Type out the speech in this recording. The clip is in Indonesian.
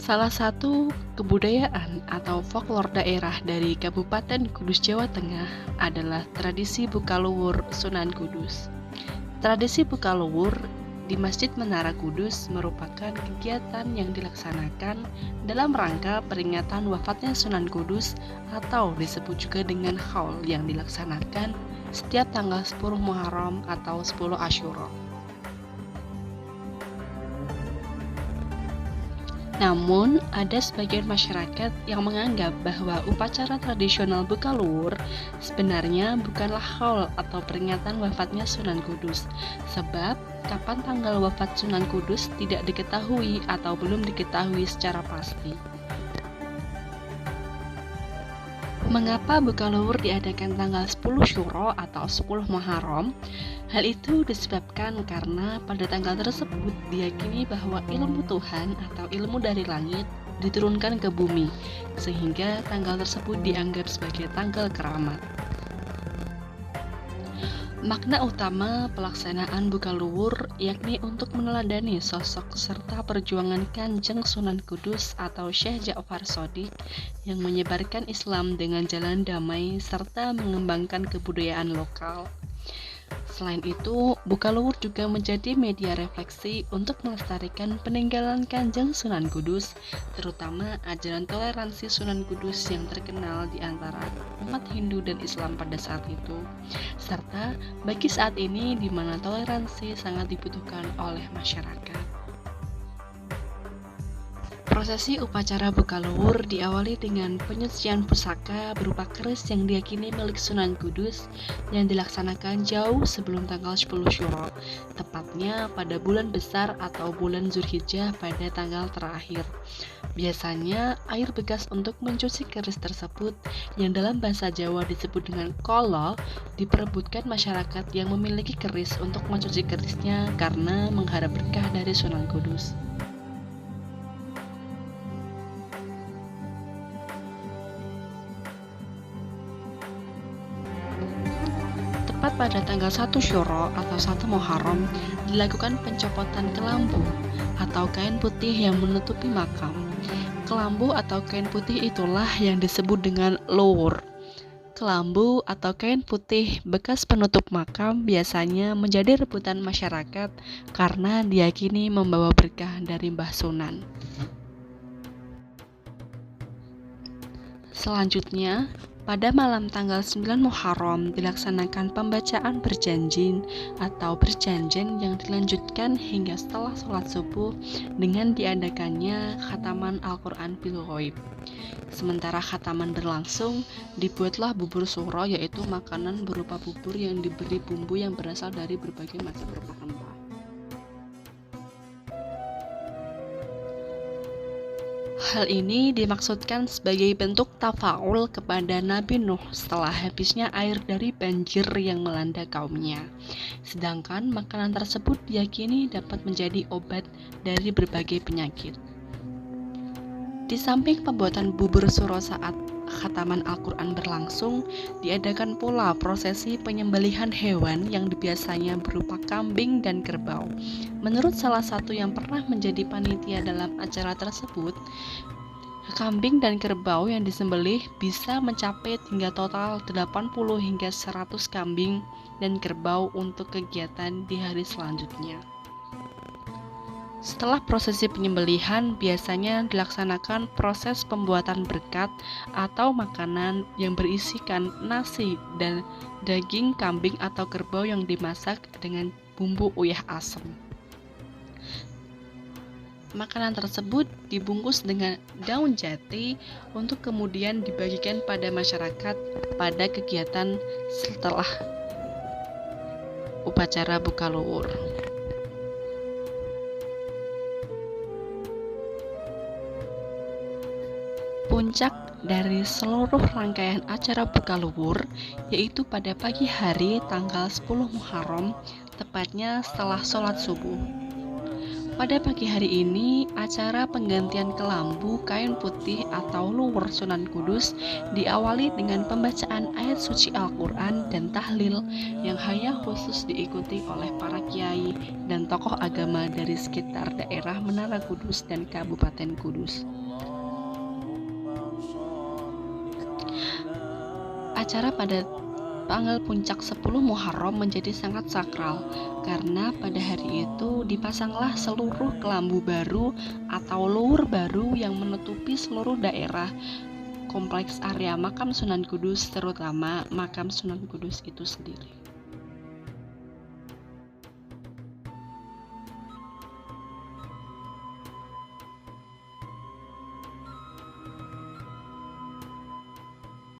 Salah satu kebudayaan atau folklor daerah dari Kabupaten Kudus, Jawa Tengah adalah tradisi buka luwur Sunan Kudus. Tradisi buka luwur di Masjid Menara Kudus merupakan kegiatan yang dilaksanakan dalam rangka peringatan wafatnya Sunan Kudus atau disebut juga dengan Haul yang dilaksanakan setiap tanggal 10 Muharram atau 10 Asyura. Namun, ada sebagian masyarakat yang menganggap bahwa upacara tradisional buka luwur sebenarnya bukanlah haul atau peringatan wafatnya Sunan Kudus, sebab kapan tanggal wafat Sunan Kudus tidak diketahui atau belum diketahui secara pasti. Mengapa buka luwur diadakan tanggal 10 Syuro atau 10 Muharram? Hal itu disebabkan karena pada tanggal tersebut diyakini bahwa ilmu Tuhan atau ilmu dari langit diturunkan ke bumi, sehingga tanggal tersebut dianggap sebagai tanggal keramat. Makna utama pelaksanaan buka luwur yakni untuk meneladani sosok serta perjuangan Kanjeng Sunan Kudus atau Syekh Ja'far Shadiq yang menyebarkan Islam dengan jalan damai serta mengembangkan kebudayaan lokal. Selain itu, buka luwur juga menjadi media refleksi untuk melestarikan peninggalan Kanjeng Sunan Kudus, terutama ajaran toleransi Sunan Kudus yang terkenal di antara umat Hindu dan Islam pada saat itu, serta bagi saat ini di mana toleransi sangat dibutuhkan oleh masyarakat. Prosesi upacara buka luwur diawali dengan penyucian pusaka berupa keris yang diyakini milik Sunan Kudus yang dilaksanakan jauh sebelum tanggal 10 Syuro, tepatnya pada bulan besar atau bulan Zulhijjah pada tanggal terakhir. Biasanya, air bekas untuk mencuci keris tersebut yang dalam bahasa Jawa disebut dengan kolo diperebutkan masyarakat yang memiliki keris untuk mencuci kerisnya karena mengharap berkah dari Sunan Kudus. Tepat pada tanggal 1 Syuro atau 1 Muharram dilakukan pencopotan kelambu atau kain putih yang menutupi makam. Kelambu atau kain putih itulah yang disebut dengan luwur. Kelambu atau kain putih bekas penutup makam biasanya menjadi rebutan masyarakat karena diyakini membawa berkah dari Mbah Sunan. Selanjutnya, pada malam tanggal 9 Muharram dilaksanakan pembacaan berjanjin atau berjanjen yang dilanjutkan hingga setelah sholat subuh dengan diadakannya khataman Al-Quran bil Ghaib. Sementara khataman berlangsung, dibuatlah bubur suro, yaitu makanan berupa bubur yang diberi bumbu yang berasal dari berbagai macam rempah-rempah. Hal ini dimaksudkan sebagai bentuk tafaul kepada Nabi Nuh setelah habisnya air dari banjir yang melanda kaumnya. Sedangkan makanan tersebut diyakini dapat menjadi obat dari berbagai penyakit. Di samping pembuatan bubur suro saat khataman Al-Quran berlangsung, diadakan pula prosesi penyembelihan hewan yang biasanya berupa kambing dan kerbau. Menurut salah satu yang pernah menjadi panitia dalam acara tersebut, kambing dan kerbau yang disembelih bisa mencapai hingga total 80 hingga 100 kambing dan kerbau untuk kegiatan di hari selanjutnya. Setelah prosesi penyembelihan, biasanya dilaksanakan proses pembuatan berkat atau makanan yang berisikan nasi dan daging kambing atau kerbau yang dimasak dengan bumbu uyah asem. Makanan tersebut dibungkus dengan daun jati untuk kemudian dibagikan pada masyarakat pada kegiatan setelah upacara buka luwur. Puncak dari seluruh rangkaian acara buka luwur yaitu pada pagi hari tanggal 10 Muharram, tepatnya setelah sholat subuh. Pada pagi hari ini, acara penggantian kelambu kain putih atau luwer Sunan Kudus diawali dengan pembacaan ayat suci Al-Quran dan tahlil yang hanya khusus diikuti oleh para kiai dan tokoh agama dari sekitar daerah Menara Kudus dan Kabupaten Kudus. Acara pada tanggal puncak 10 Muharram menjadi sangat sakral karena pada hari itu dipasanglah seluruh kelambu baru atau luwer baru yang menutupi seluruh daerah kompleks area makam Sunan Kudus, terutama makam Sunan Kudus itu sendiri.